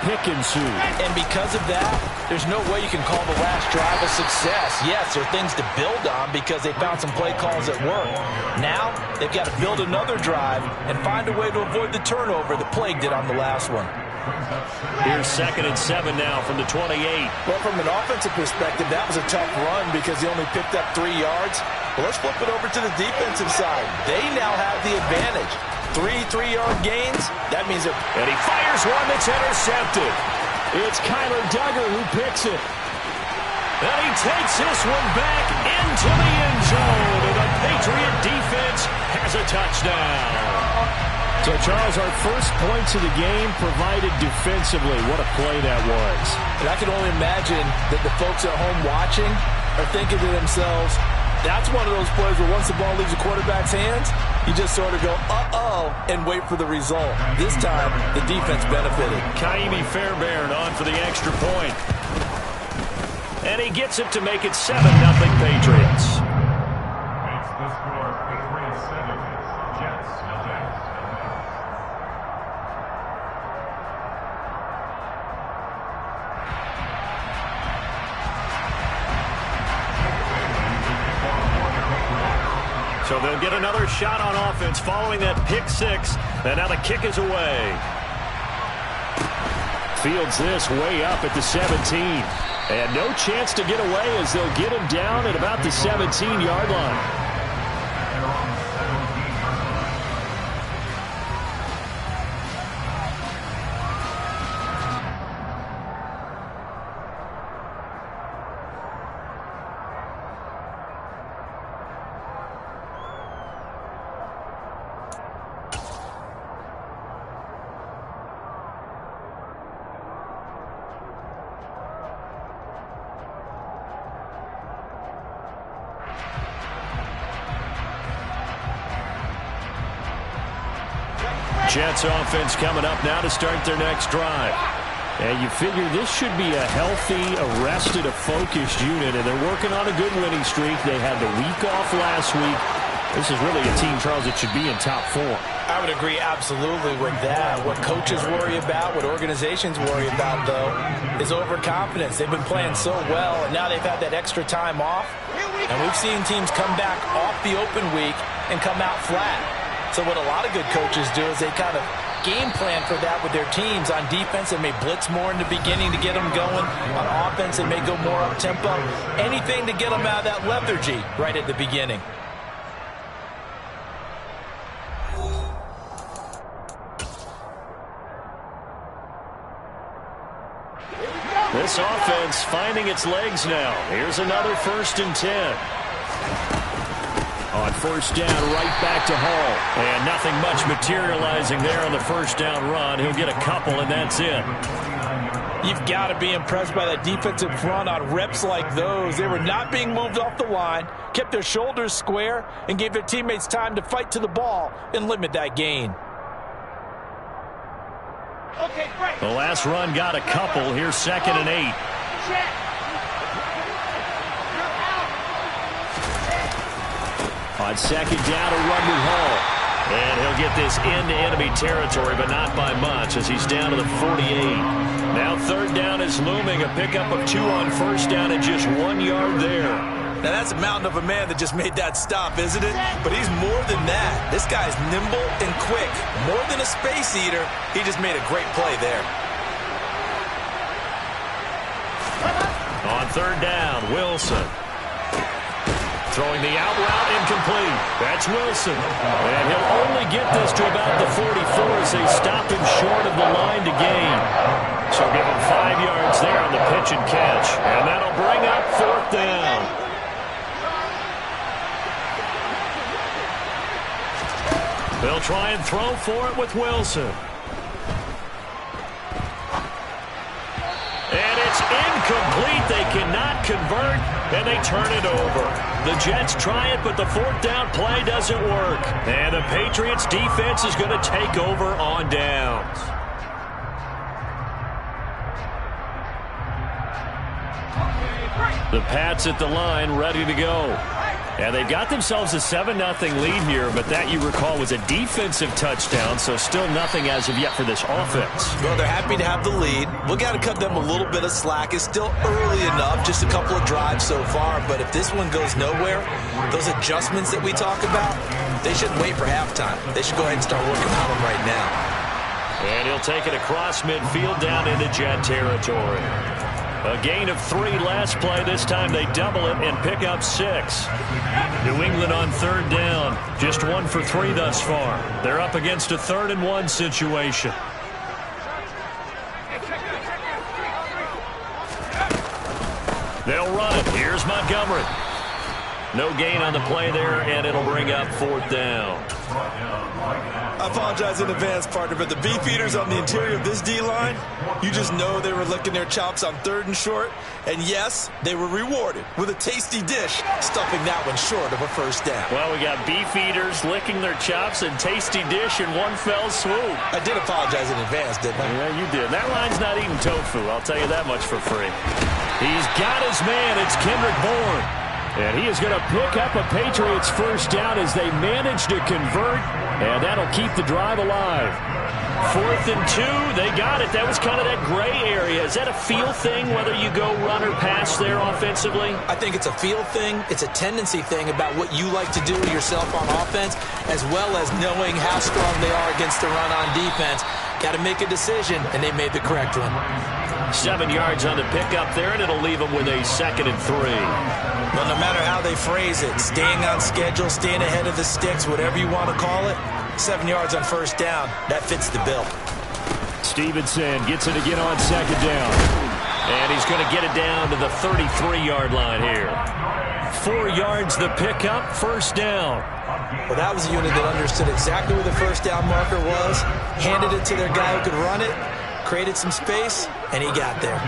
And because of that, there's no way you can call the last drive a success. Yes, there are things to build on because they found some play calls that work. Now, they've got to build another drive and find a way to avoid the turnover that plagued it on the last one. Here's 2nd and 7 now from the 28. Well, from an offensive perspective, that was a tough run because he only picked up 3 yards. Well, let's flip it over to the defensive side. They now have the advantage. 3 3-yard gains, that means they're... And he fires one that's intercepted. It's Kyler Duggar who picks it. And he takes this one back into the end zone. And the Patriot defense has a touchdown. So, Charles, our first points of the game provided defensively. What a play that was. And I can only imagine that the folks at home watching are thinking to themselves, that's one of those plays where once the ball leaves the quarterback's hands, you just sort of go, uh-oh, and wait for the result. This time, the defense benefited. Kaimi Fairbairn on for the extra point. And he gets it to make it 7-0 Patriots. Makes the score Patriots 7, Jets nothing. So they'll get another shot on offense following that pick 6. And now the kick is away. Fields this way up at the 17. And no chance to get away as they'll get him down at about the 17-yard line. Jets offense coming up now to start their next drive. And you figure this should be a healthy, arrested, a focused unit, and they're working on a good winning streak. They had the week off last week. This is really a team, Charles, that should be in top 4. I would agree absolutely with that. What coaches worry about, what organizations worry about, though, is overconfidence. They've been playing so well, and now they've had that extra time off. And we've seen teams come back off the open week and come out flat. So what a lot of good coaches do is they kind of game plan for that with their teams. On defense, they may blitz more in the beginning to get them going. On offense, they may go more up-tempo. Anything to get them out of that lethargy right at the beginning. This offense finding its legs now. Here's another 1st and 10. On 1st down, right back to Hall. And nothing much materializing there on the 1st down run. He'll get a couple, and that's it. You've got to be impressed by that defensive front on reps like those. They were not being moved off the line, kept their shoulders square, and gave their teammates time to fight to the ball and limit that gain. The last run got a couple. Here's 2nd and 8. On 2nd down, a run with Hall. And he'll get this into enemy territory, but not by much as he's down to the 48. Now 3rd down is looming. A pickup of 2 on 1st down and just 1 yard there. Now that's a mountain of a man that just made that stop, isn't it? But he's more than that. This guy's nimble and quick. More than a space eater, he just made a great play there. On 3rd down, Wilson. Throwing the out route incomplete. That's Wilson. And he'll only get this to about the 44 as they stop him short of the line to gain. So give him 5 yards there on the pitch and catch. And that'll bring up 4th down. They'll try and throw for it with Wilson. And it's incomplete. They cannot convert, and they turn it over. The Jets try it, but the 4th down play doesn't work. And the Patriots defense is going to take over on downs. The Pats at the line, ready to go. And they've got themselves a 7-0 lead here, but that, you recall, was a defensive touchdown, so still nothing as of yet for this offense. Well, they're happy to have the lead. We've got to cut them a little bit of slack. It's still early enough, just a couple of drives so far, but if this one goes nowhere, those adjustments that we talk about, they shouldn't wait for halftime. They should go ahead and start working on them right now. And he'll take it across midfield down into Jet territory. A gain of 3 last play. This time they double it and pick up 6. New England on 3rd down. Just 1 for 3 thus far. They're up against a 3rd and 1 situation. They'll run it. Here's Montgomery. No gain on the play there, and it'll bring up 4th down. I apologize in advance, partner, but the beefeaters on the interior of this D-line, you just know they were licking their chops on 3rd and short. And yes, they were rewarded with a tasty dish, stuffing that one short of a 1st down. Well, we got beefeaters licking their chops and tasty dish in one fell swoop. I did apologize in advance, didn't I? Yeah, you did. That line's not eating tofu, I'll tell you that much for free. He's got his man. It's Kendrick Bourne. And he is going to pick up a Patriots 1st down as they manage to convert, and that'll keep the drive alive. 4th and 2, they got it. That was kind of that gray area. Is that a feel thing, whether you go run or pass there offensively? I think it's a feel thing. It's a tendency thing about what you like to do yourself on offense, as well as knowing how strong they are against the run on defense. Got to make a decision, and they made the correct one. 7 yards on the pickup there, and it'll leave them with a 2nd and 3. Well, no matter how they phrase it, staying on schedule, staying ahead of the sticks, whatever you want to call it, 7 yards on 1st down, that fits the bill. Stevenson gets it again on 2nd down. And he's going to get it down to the 33-yard line here. 4 yards the pickup, 1st down. Well, that was a unit that understood exactly where the 1st down marker was, handed it to their guy who could run it, created some space, and he got there.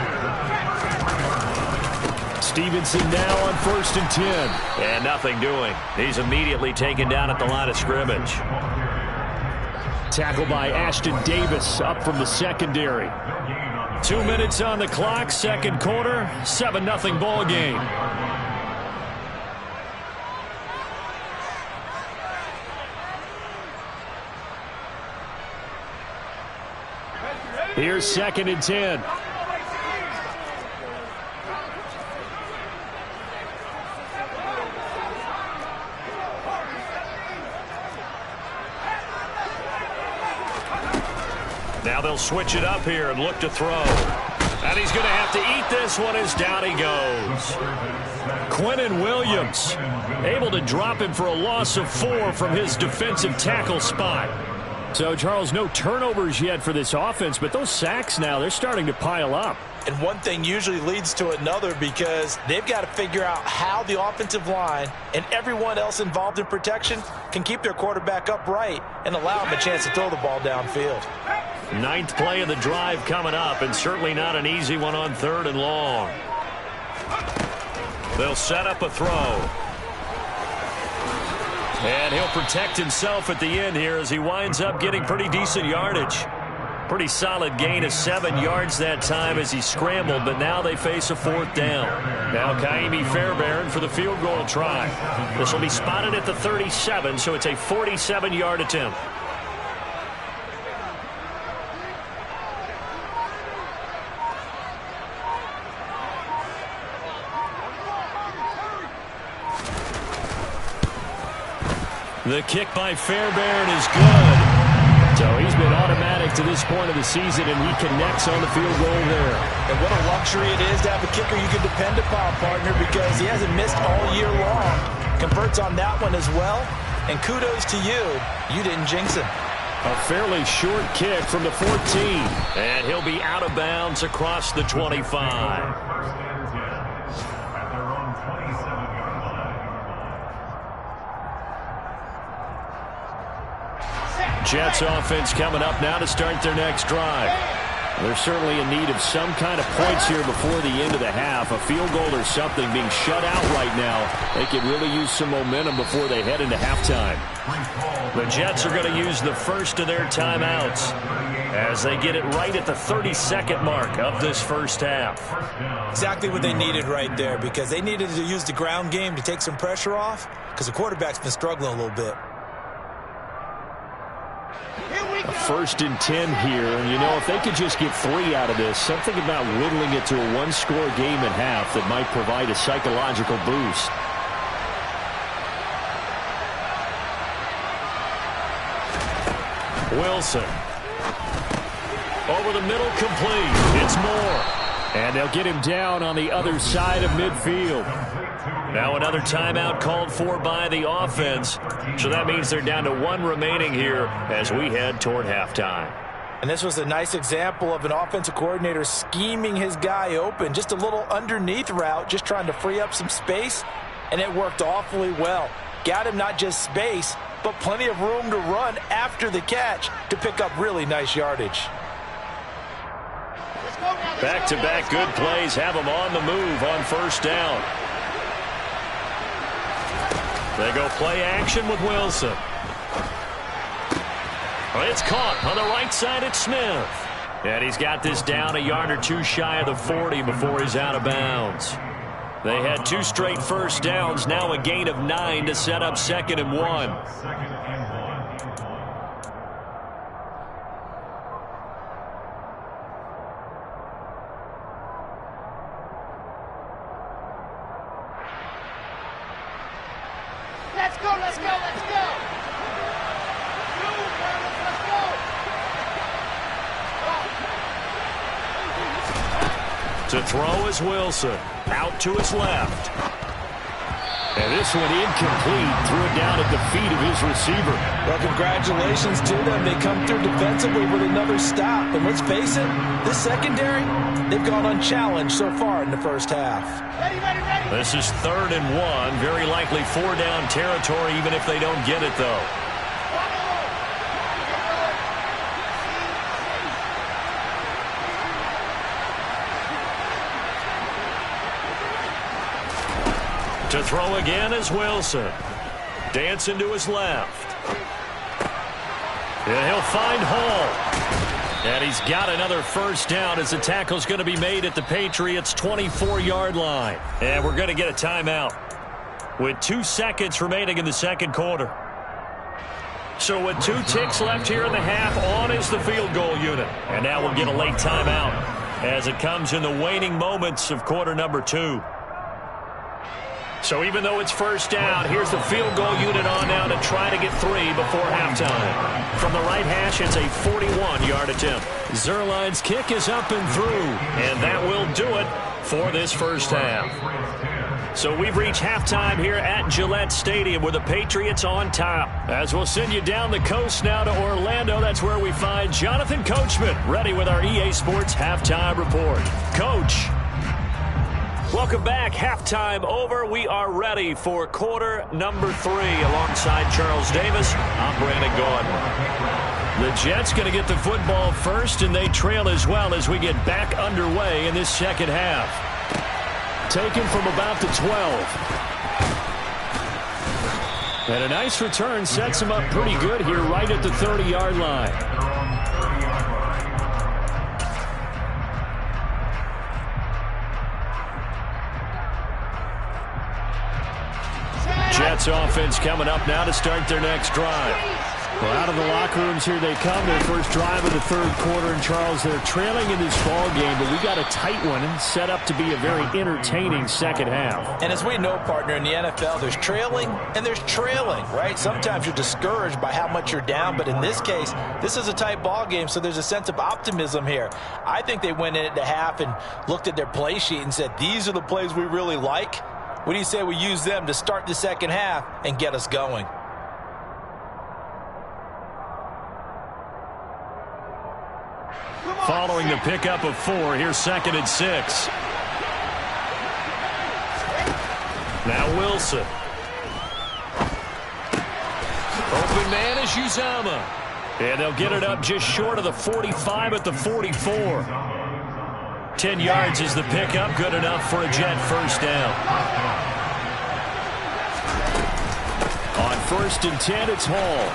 Stevenson now on 1st and 10. And nothing doing. He's immediately taken down at the line of scrimmage. Tackled by Ashton Davis up from the secondary. 2 minutes on the clock, 2nd quarter, 7-0 ball game. Here's 2nd and 10. Now they'll switch it up here and look to throw. And he's going to have to eat this one as down he goes. Quinnen Williams able to drop him for a loss of 4 from his defensive tackle spot. So, Charles, no turnovers yet for this offense, but those sacks now, they're starting to pile up. And one thing usually leads to another because they've got to figure out how the offensive line and everyone else involved in protection can keep their quarterback upright and allow him a chance to throw the ball downfield. 9th play of the drive coming up, and certainly not an easy one on 3rd and long. They'll set up a throw. And he'll protect himself at the end here as he winds up getting pretty decent yardage. Pretty solid gain of 7 yards that time as he scrambled, but now they face a 4th down. Now Kaimi Fairbairn for the field goal try. This will be spotted at the 37, so it's a 47-yard attempt. The kick by Fairbairn is good. So he's been automatic to this point of the season, and he connects on the field goal there. And what a luxury it is to have a kicker you can depend upon, partner, because he hasn't missed all year long. Converts on that one as well. And kudos to you. You didn't jinx him. A fairly short kick from the 14. And he'll be out of bounds across the 25. Jets offense coming up now to start their next drive. They're certainly in need of some kind of points here before the end of the half. A field goal or something being shut out right now. They could really use some momentum before they head into halftime. The Jets are going to use the first of their timeouts. as they get it right at the 32nd mark of this first half. Exactly what they needed right there, because they needed to use the ground game to take some pressure off, because the quarterback's been struggling a little bit. A 1st and 10 here, and you know, if they could just get 3 out of this, something about whittling it to a one-score game at half that might provide a psychological boost. Wilson. Over the middle, complete. It's Moore. And they'll get him down on the other side of midfield. Now another timeout called for by the offense. So that means they're down to 1 remaining here as we head toward halftime. And this was a nice example of an offensive coordinator scheming his guy open. Just a little underneath route, just trying to free up some space. And it worked awfully well. Got him not just space, but plenty of room to run after the catch to pick up really nice yardage. Back-to-back good plays have them on the move on 1st down. They go play action with Wilson. It's caught on the right side at Smith. And he's got this down a yard or 2 shy of the 40 before he's out of bounds. They had 2 straight first downs, now a gain of 9 to set up 2nd and 1. To throw is Wilson. Out to his left. And this one incomplete. Threw it down at the feet of his receiver. Well, congratulations to them. They come through defensively with another stop. And let's face it, this secondary, they've gone unchallenged so far in the first half. This is 3rd and 1. Very likely 4-down territory, even if they don't get it, though. To throw again is Wilson. Dancing to his left. And he'll find Hall. And he's got another 1st down as the tackle's going to be made at the Patriots' 24-yard line. And we're going to get a timeout with 2 seconds remaining in the 2nd quarter. So with 2 ticks left here in the half, on is the field goal unit. And now we'll get a late timeout as it comes in the waning moments of quarter number 2. So even though it's 1st down, here's the field goal unit on now to try to get 3 before halftime. From the right hash, it's a 41-yard attempt. Zerline's kick is up and through, and that will do it for this first half. So we've reached halftime here at Gillette Stadium with the Patriots on top. As we'll send you down the coast now to Orlando, that's where we find Jonathan Coachman, ready with our EA Sports halftime report. Coach. Welcome back. Halftime over. We are ready for quarter number 3 alongside Charles Davis. I'm Brandon Gordon. The Jets going to get the football first, and they trail as well as we get back underway in this second half. Taken from about the 12. And a nice return sets him up pretty good here right at the 30-yard line. Jets offense coming up now to start their next drive. Well, out of the locker rooms here they come. Their first drive of the 3rd quarter. And, Charles, they're trailing in this ball game, but we got a tight one set up to be a very entertaining second half. And as we know, partner, in the NFL, there's trailing and there's trailing, right? Sometimes you're discouraged by how much you're down, but in this case, this is a tight ball game, so there's a sense of optimism here. I think they went in at the half and looked at their play sheet and said, these are the plays we really like. What do you say we use them to start the second half and get us going? Following the pickup of 4, here's 2nd and 6. Now Wilson. Open man is Uzama. And they'll get it up just short of the 45 at the 44. 10 yards is the pickup, good enough for a Jet first down. On 1st and 10, it's Hall.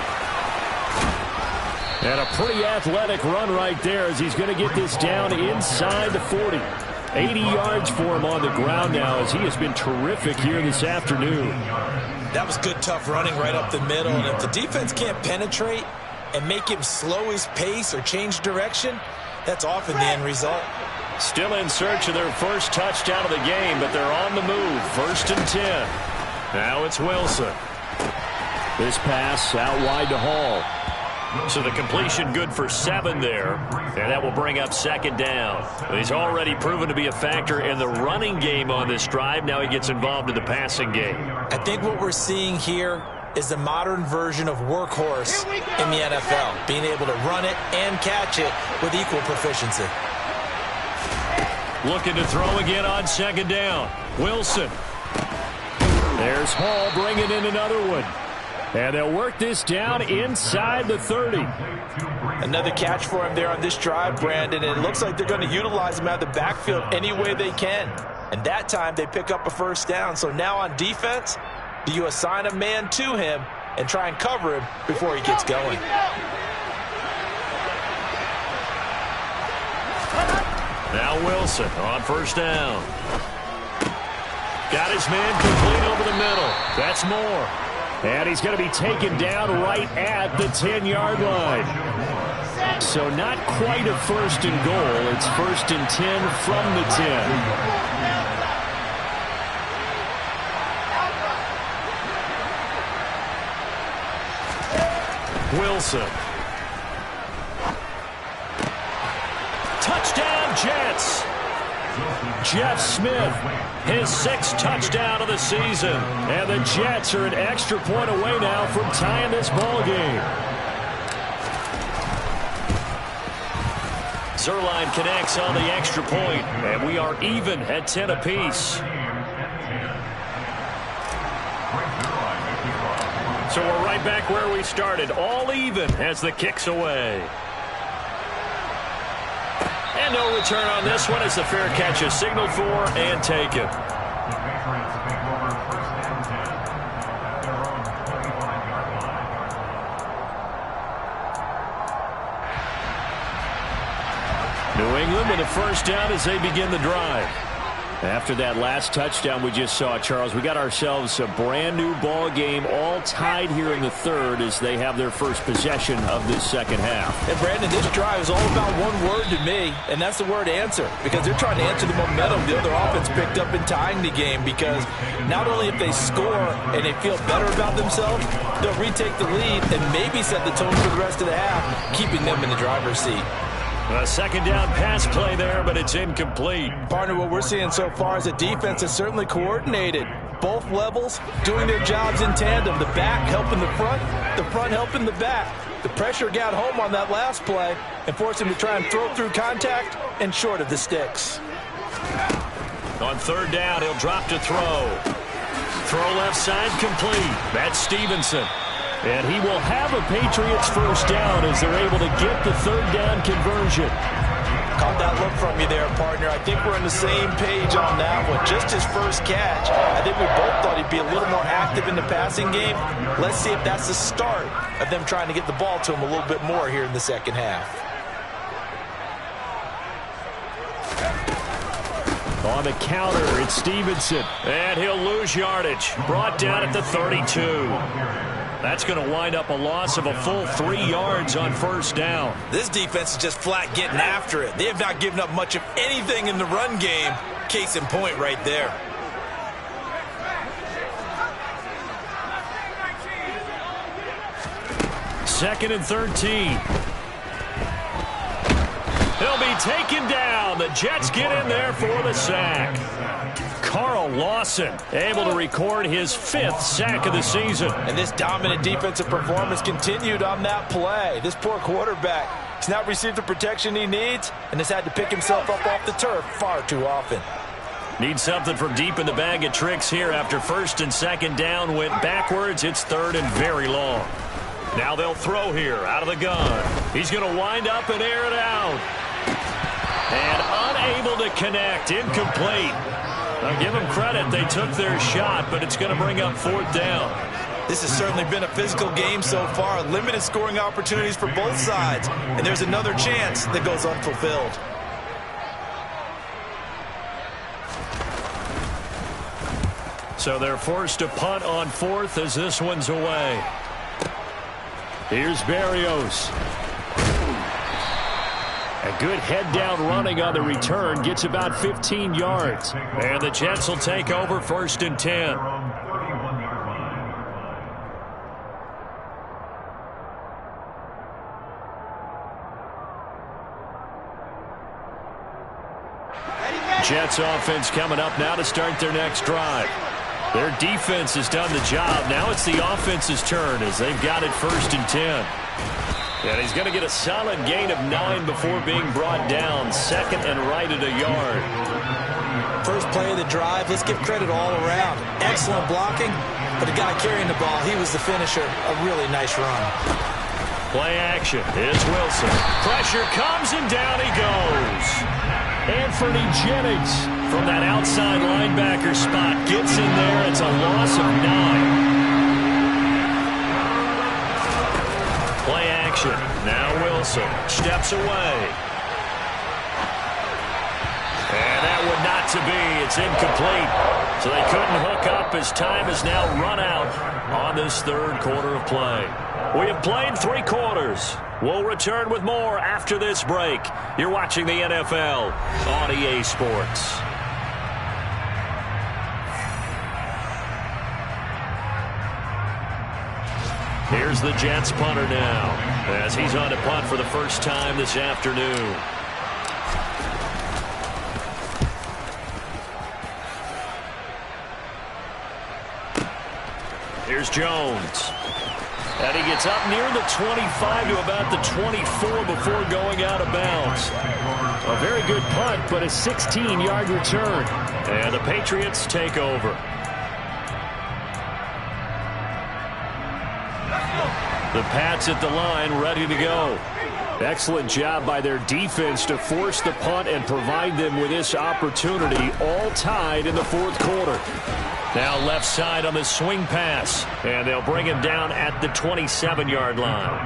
And a pretty athletic run right there as he's going to get this down inside the 40. 80 yards for him on the ground now as he has been terrific here this afternoon. That was good, tough running right up the middle. And if the defense can't penetrate and make him slow his pace or change direction, that's often the end result. Still in search of their first touchdown of the game, but they're on the move. 1st and 10. Now it's Wilson. This pass out wide to Hall. So the completion good for 7 there, and that will bring up 2nd down. He's already proven to be a factor in the running game on this drive. Now he gets involved in the passing game. I think what we're seeing here is the modern version of workhorse in the NFL, being able to run it and catch it with equal proficiency. Looking to throw again on 2nd down. Wilson. There's Hall bringing in another one. And they'll work this down inside the 30. Another catch for him there on this drive, Brandon. And it looks like they're going to utilize him out of the backfield any way they can. And that time they pick up a 1st down. So now on defense, do you assign a man to him and try and cover him before he gets going? Now Wilson on 1st down. Got his man complete over the middle. That's Moore. And he's going to be taken down right at the 10-yard line. So not quite a 1st and goal. It's 1st and 10 from the 10. Wilson. Touchdown, Jets. Jeff Smith, his 6th touchdown of the season. And the Jets are an extra point away now from tying this ball game. Zerline connects on the extra point, and we are even at 10 apiece. So we're right back where we started, all even as the kick's away. And no return on this one as the fair catch is signaled for and taken. The Patriots take over 1st and 10 at their own 25-yard line. New England with a 1st down as they begin the drive. After that last touchdown we just saw, Charles, we got ourselves a brand new ball game, all tied here in the 3rd as they have their first possession of this 2nd half. And Brandon, this drive is all about one word to me, and that's the word answer, because they're trying to answer the momentum the other offense picked up in tying the game, because not only if they score and they feel better about themselves, they'll retake the lead and maybe set the tone for the rest of the half, keeping them in the driver's seat. A 2nd down pass play there, but it's incomplete. Partner, what we're seeing so far is a defense that's certainly coordinated. Both levels doing their jobs in tandem. The back helping the front helping the back. The pressure got home on that last play and forced him to try and throw through contact and short of the sticks. On 3rd down, he'll drop to throw. Throw left side complete. That's Stevenson. And he will have a Patriots 1st down as they're able to get the 3rd down conversion. Caught that look from you there, partner. I think we're on the same page on that one. Just his first catch. I think we both thought he'd be a little more active in the passing game. Let's see if that's the start of them trying to get the ball to him a little bit more here in the 2nd half. On the counter, it's Stevenson. And he'll lose yardage. Brought down at the 32. That's going to wind up a loss of a full 3 yards on 1st down. This defense is just flat getting after it. They have not given up much of anything in the run game. Case in point right there. Second and 13. He'll be taken down. The Jets get in there for the sack. Carl Lawson able to record his 5th sack of the season. And this dominant defensive performance continued on that play. This poor quarterback has not received the protection he needs and has had to pick himself up off the turf far too often. Need something from deep in the bag of tricks here after 1st and 2nd down went backwards. It's 3rd and very long. Now they'll throw here out of the gun. He's going to wind up and air it out. And unable to connect. Incomplete. I'll give them credit. They took their shot, but it's going to bring up 4th down. This has certainly been a physical game so far. Limited scoring opportunities for both sides. And there's another chance that goes unfulfilled. So they're forced to punt on fourth as this one's away. Here's Berrios. A good head-down running on the return. Gets about 15 yards. And the Jets will take over 1st and 10. Jets offense coming up now to start their next drive. Their defense has done the job. Now it's the offense's turn as they've got it 1st and 10. And he's going to get a solid gain of 9 before being brought down. 2nd and right at a yard. First play of the drive, let's give credit all around. Excellent blocking, but the guy carrying the ball, he was the finisher. A really nice run. Play action. It's Wilson. Pressure comes and down he goes. Anthony Jennings from that outside linebacker spot gets in there. It's a loss of 9. Play action. Now Wilson steps away. And that would not to be. It's incomplete. So they couldn't hook up as time has now run out on this 3rd quarter of play. We have played 3 quarters. We'll return with more after this break. You're watching the NFL on EA Sports. Here's the Jets punter now as he's on to punt for the first time this afternoon. Here's Jones. And he gets up near the 25 to about the 24 before going out of bounds. A very good punt, but a 16-yard return. And the Patriots take over. The Pats at the line, ready to go. Excellent job by their defense to force the punt and provide them with this opportunity, all tied in the 4th quarter. Now left side on the swing pass, and they'll bring him down at the 27-yard line.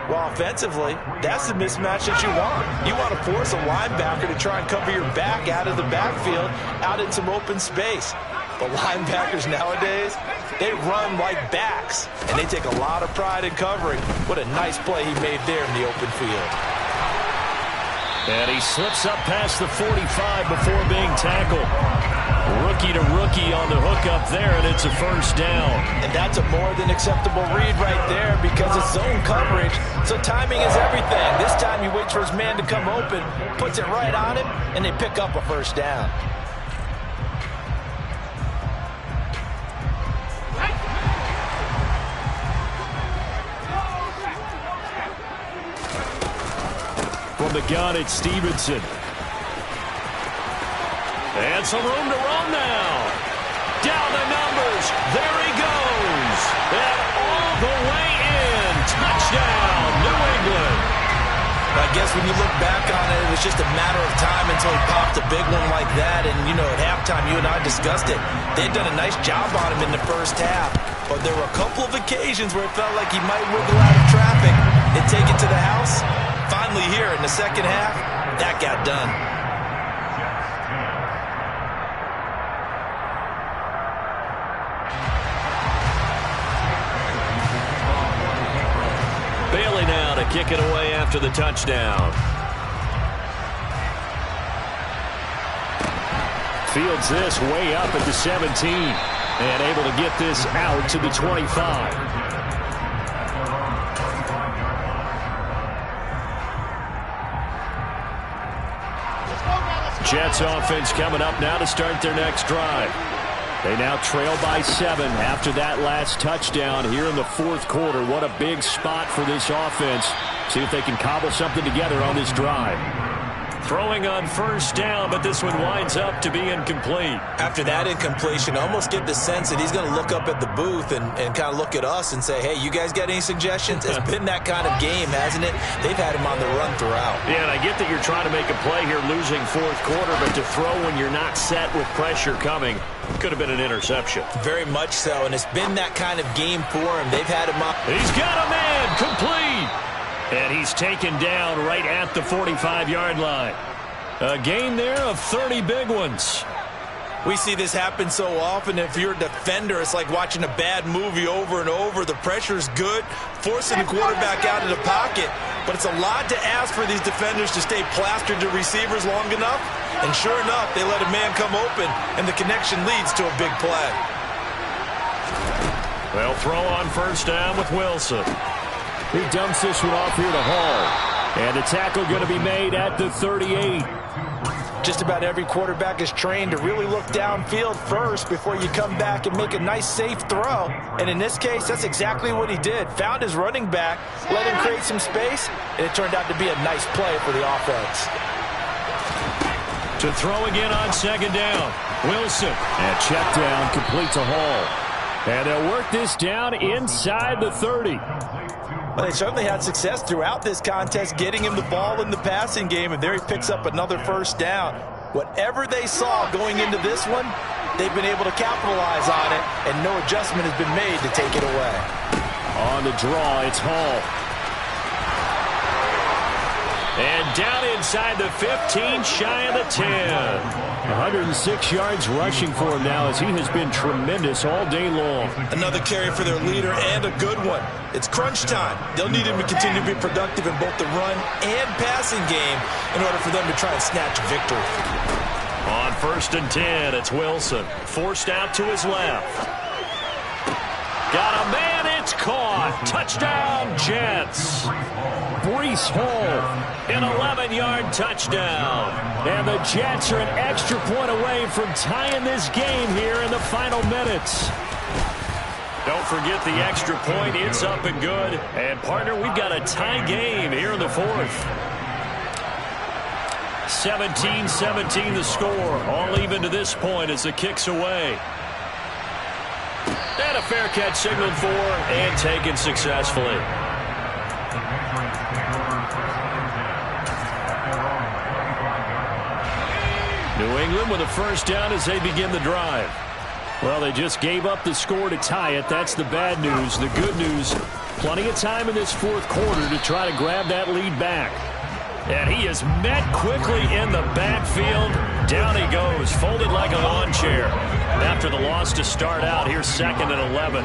Well, offensively, that's the mismatch that you want. You want to force a linebacker to try and cover your back out of the backfield, out in some open space. But linebackers nowadays, they run like backs, and they take a lot of pride in covering. What a nice play he made there in the open field. And he slips up past the 45 before being tackled. Rookie to rookie on the hookup there, and it's a 1st down. And that's a more than acceptable read right there because it's zone coverage, so timing is everything. This time he waits for his man to come open, puts it right on him, and they pick up a 1st down. From the gun, it's Stevenson. And some room to run now. Down the numbers. There he goes. And all the way in. Touchdown, New England. I guess when you look back on it, it was just a matter of time until he popped a big one like that. And, you know, at halftime, you and I discussed it. They'd done a nice job on him in the 1st half. But there were a couple of occasions where it felt like he might wiggle out of traffic and take it to the house. Finally here in the 2nd half, that got done. Bailey now to kick it away after the touchdown. Fields this way up at the 17 and able to get this out to the 25. Jets offense coming up now to start their next drive. They now trail by 7 after that last touchdown here in the 4th quarter. What a big spot for this offense. See if they can cobble something together on this drive. Throwing on first down, but this one winds up to be incomplete. After that incompletion, I almost get the sense that he's going to look up at the booth and kind of look at us and say, hey, you guys got any suggestions? It's been that kind of game, hasn't it? They've had him on the run throughout. Yeah, and I get that you're trying to make a play here losing fourth quarter, but to throw when you're not set with pressure coming could have been an interception. Very much so, and it's been that kind of game for him. They've had him up. He's got a man, complete. And he's taken down right at the 45-yard line. A gain there of 30 big ones. We see this happen so often. If you're a defender, it's like watching a bad movie over and over. The pressure's good, forcing the quarterback out of the pocket. But it's a lot to ask for these defenders to stay plastered to receivers long enough. And sure enough, they let a man come open, and the connection leads to a big play. They'll throw on first down with Wilson. He dumps this one off here to Hall. And the tackle going to be made at the 38. Just about every quarterback is trained to really look downfield first before you come back and make a nice, safe throw. And in this case, that's exactly what he did. Found his running back, let him create some space, and it turned out to be a nice play for the offense. To throw again on second down, Wilson. And check down, complete to Hall. And they'll work this down inside the 30. Well, they certainly had success throughout this contest getting him the ball in the passing game, and there he picks up another first down. Whatever they saw going into this one, they've been able to capitalize on it, and no adjustment has been made to take it away. On the draw, it's Hall. And down inside the 15, shy of the 10. 106 yards rushing for him now as he has been tremendous all day long. Another carry for their leader and a good one. It's crunch time. They'll need him to continue to be productive in both the run and passing game in order for them to try and snatch victory. On first and 10, it's Wilson. Forced out to his left. Got a man, it's caught. Touchdown, Jets. Breece Hall. An 11-yard touchdown. And the Jets are an extra point away from tying this game here in the final minutes. Don't forget the extra point. It's up and good. And, partner, we've got a tie game here in the fourth. 17-17 the score. All even to this point as the kick's away. And a fair catch signaled for and taken successfully. New England with a first down as they begin the drive. Well, they just gave up the score to tie it. That's the bad news. The good news, plenty of time in this fourth quarter to try to grab that lead back. And he is met quickly in the backfield. Down he goes, folded like a lawn chair. After the loss to start out, here's second and 11.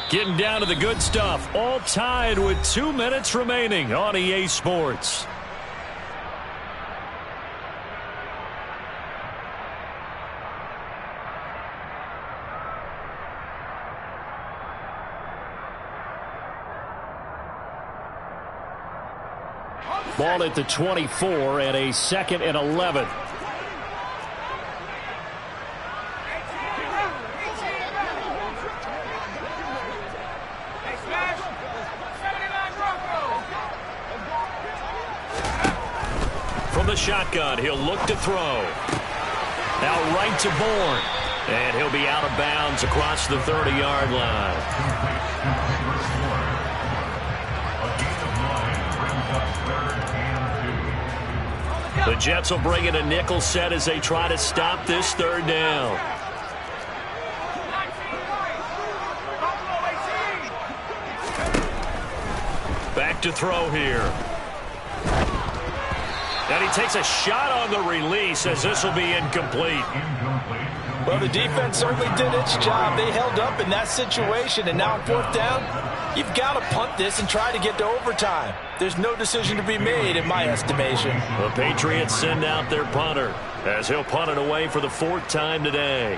Getting down to the good stuff, all tied with 2 minutes remaining on EA Sports. Ball at the 24 and a second and 11. The shotgun, he'll look to throw. Now right to Bourne. And he'll be out of bounds across the 30-yard line. The Jets will bring in a nickel set as they try to stop this third down. Back to throw here. And he takes a shot on the release as this will be incomplete. Well, the defense certainly did its job. They held up in that situation, and now on fourth down, you've got to punt this and try to get to overtime. There's no decision to be made in my estimation. The Patriots send out their punter as he'll punt it away for the fourth time today.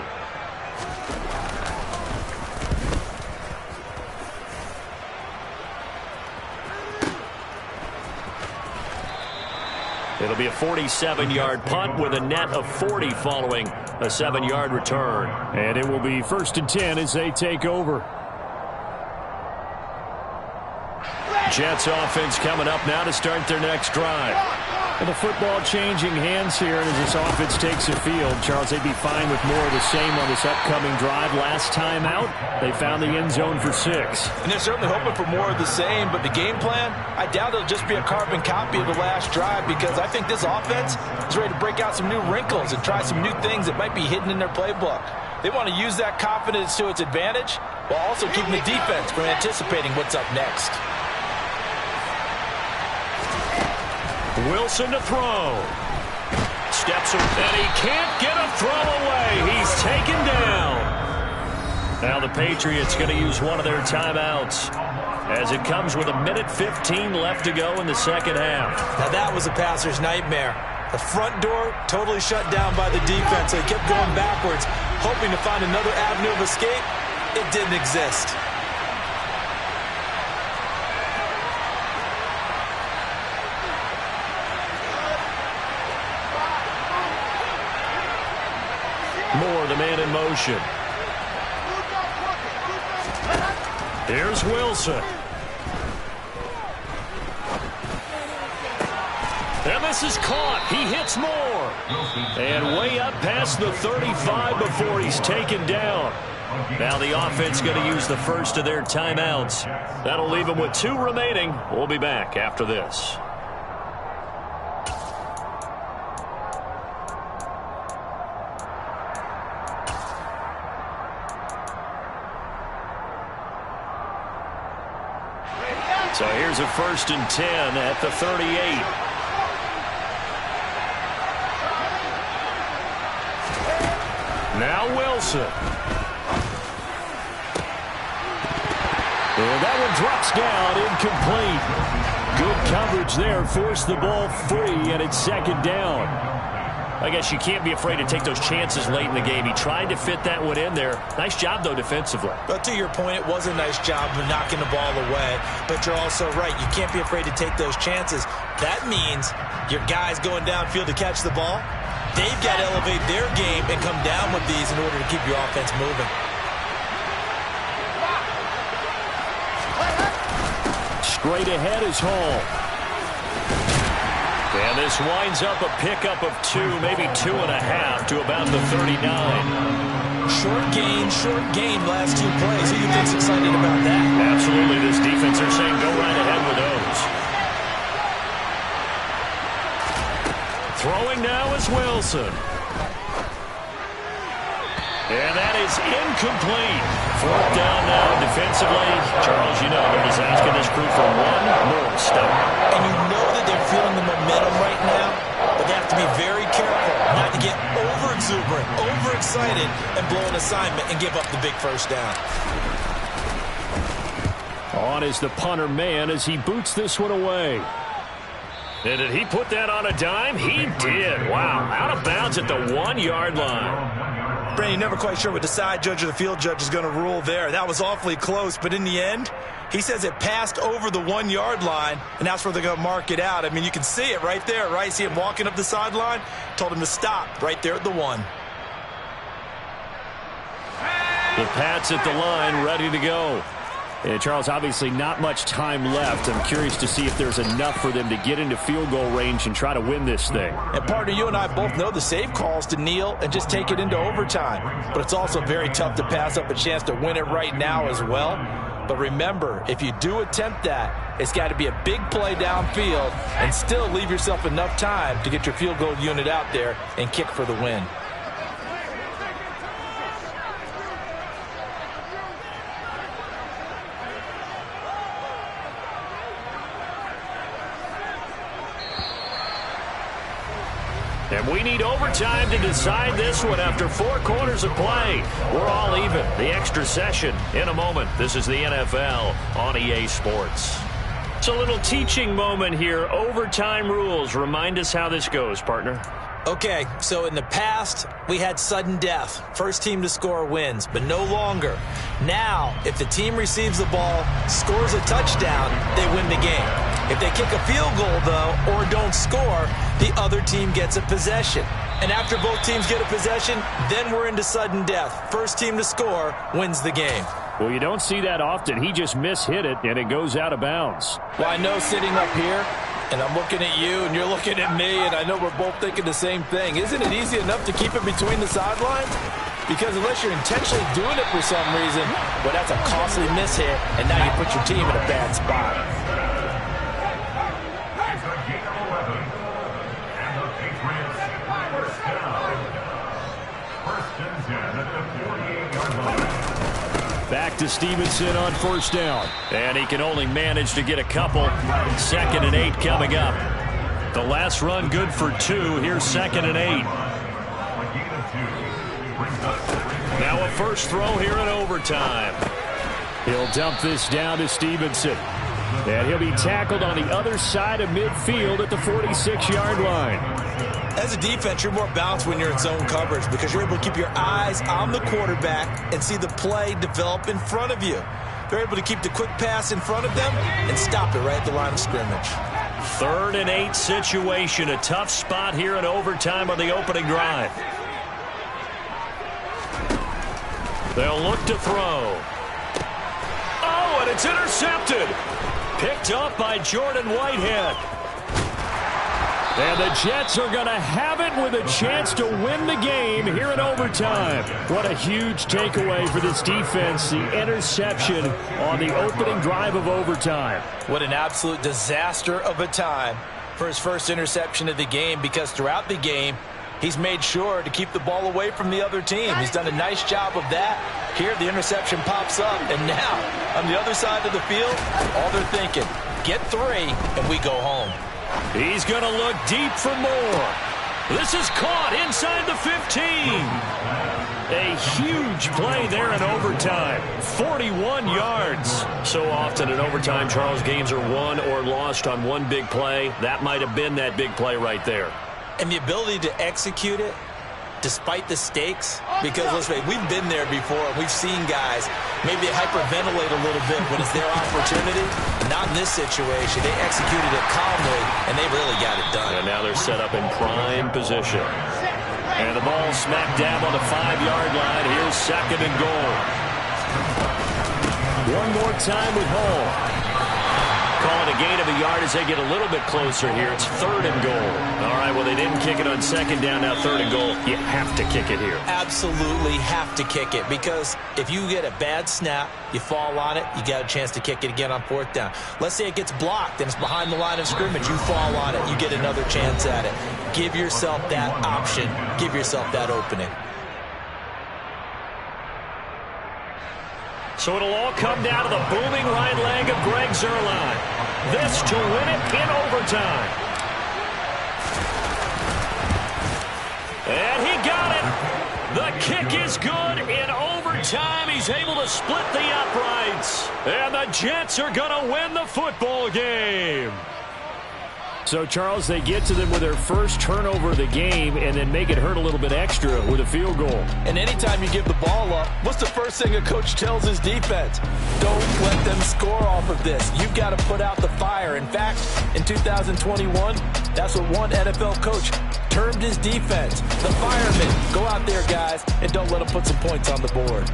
It'll be a 47-yard punt with a net of 40 following a 7-yard return. And it will be 1st and 10 as they take over. Jets offense coming up now to start their next drive. And the football changing hands here, and as this offense takes the field, Charles, they'd be fine with more of the same on this upcoming drive. Last time out, they found the end zone for 6. And they're certainly hoping for more of the same, but the game plan, I doubt it'll just be a carbon copy of the last drive, because I think this offense is ready to break out some new wrinkles and try some new things that might be hidden in their playbook. They want to use that confidence to its advantage while also keeping the defense from anticipating what's up next. Wilson to throw. Steps and he can't get a throw away. He's taken down. Now the Patriots going to use one of their timeouts as it comes with 1:15 left to go in the second half. Now that was a passer's nightmare. The front door totally shut down by the defense. They kept going backwards, hoping to find another avenue of escape. It didn't exist. Moore, the man in motion. Here's Wilson. And this is caught. He hits Moore. And way up past the 35 before he's taken down. Now the offense going to use the first of their timeouts. That'll leave them with 2 remaining. We'll be back after this. So here's a 1st and 10 at the 38. Now Wilson. And that one drops down, incomplete. Good coverage there, forced the ball free, and it's 2nd down. I guess you can't be afraid to take those chances late in the game. He tried to fit that one in there. Nice job, though, defensively. But to your point, it was a nice job of knocking the ball away. But you're also right. You can't be afraid to take those chances. That means your guys going downfield to catch the ball, they've got to elevate their game and come down with these in order to keep your offense moving. Straight ahead is Hall. And this winds up a pickup of 2, maybe 2.5 to about the 39. Short gain last 2 plays. Who do you think's excited about that? Absolutely. This defense, they're saying go right ahead with those. Throwing now is Wilson. And that is incomplete. 4th down now defensively. Charles, you know, they're just asking this crew for one more stop. And you know that they're feeling the momentum right now, but they have to be very careful not to get over-exuberant, over-excited, and blow an assignment and give up the big 1st down. On is the punter man as he boots this one away. And did he put that on a dime? He did. Wow, out of bounds at the 1-yard line. Brandon, you're never quite sure what the side judge or the field judge is going to rule there. That was awfully close, but in the end, he says it passed over the 1-yard line, and that's where they're going to mark it out. I mean, you can see it right there, right? See him walking up the sideline? Told him to stop right there at the 1. The Pats at the line, ready to go. And Charles, obviously not much time left. I'm curious to see if there's enough for them to get into field goal range and try to win this thing. And partner, you and I both know the save calls to kneel and just take it into overtime. But it's also very tough to pass up a chance to win it right now as well. But remember, if you do attempt that, it's got to be a big play downfield and still leave yourself enough time to get your field goal unit out there and kick for the win. And we need overtime to decide this one after 4 quarters of play. We're all even. The extra session in a moment. This is the NFL on EA Sports. It's a little teaching moment here. Overtime rules. Remind us how this goes, partner. Okay, so in the past, we had sudden death. First team to score wins, but no longer. Now, if the team receives the ball, scores a touchdown, they win the game. If they kick a field goal, though, or don't score, the other team gets a possession. And after both teams get a possession, then we're into sudden death. First team to score wins the game. Well, you don't see that often. He just mishit it, and it goes out of bounds. Well, I know sitting up here, and I'm looking at you, and you're looking at me, and I know we're both thinking the same thing. Isn't it easy enough to keep it between the sidelines? Because unless you're intentionally doing it for some reason, well, that's a costly mishit, and now you put your team in a bad spot. It's a gain of 11. And the Patriots first down. First and 10 at the 48-yard line. Back to Stevenson on first down. And he can only manage to get a couple. 2nd and 8 coming up. The last run good for 2. Here's 2nd and 8. Now a first throw here in overtime. He'll dump this down to Stevenson. And he'll be tackled on the other side of midfield at the 46-yard line. As a defense, you're more balanced when you're in zone coverage because you're able to keep your eyes on the quarterback and see the play develop in front of you. They're able to keep the quick pass in front of them and stop it right at the line of scrimmage. 3rd and 8 situation. A tough spot here in overtime on the opening drive. They'll look to throw. Oh, and it's intercepted. Picked up by Jordan Whitehead. And the Jets are going to have it with a chance to win the game here in overtime. What a huge takeaway for this defense, the interception on the opening drive of overtime. What an absolute disaster of a time for his first interception of the game, because throughout the game, he's made sure to keep the ball away from the other team. He's done a nice job of that. Here, the interception pops up, and now, on the other side of the field, all they're thinking, get 3, and we go home. He's going to look deep for more. This is caught inside the 15. A huge play there in overtime. 41 yards. So often in overtime, Charles, games are won or lost on one big play. That might have been that big play right there. And the ability to execute it despite the stakes, because let's face it, we've been there before. We've seen guys maybe hyperventilate a little bit when it's their opportunity. Not in this situation. They executed it calmly, and they really got it done. And now they're set up in prime position. And the ball smack dab on the 5-yard line. Here's 2nd and goal. One more time with Hall. Calling a gain of a yard as they get a little bit closer here. It's 3rd and goal. All right, well, they didn't kick it on 2nd down. Now 3rd and goal. You have to kick it here. Absolutely have to kick it, because if you get a bad snap, you fall on it, you got a chance to kick it again on 4th down. Let's say it gets blocked and it's behind the line of scrimmage. You fall on it, you get another chance at it. Give yourself that option. Give yourself that opening. So it'll all come down to the booming right leg of Greg Zuerlein. This to win it in overtime. And he got it. The kick is good in overtime. He's able to split the uprights. And the Jets are going to win the football game. So, Charles, they get to them with their first turnover of the game and then make it hurt a little bit extra with a field goal. And anytime you give the ball up, what's the first thing a coach tells his defense? Don't let them score off of this. You've got to put out the fire. In fact, in 2021, that's what one NFL coach termed his defense. The firemen. Go out there, guys, and don't let them put some points on the board.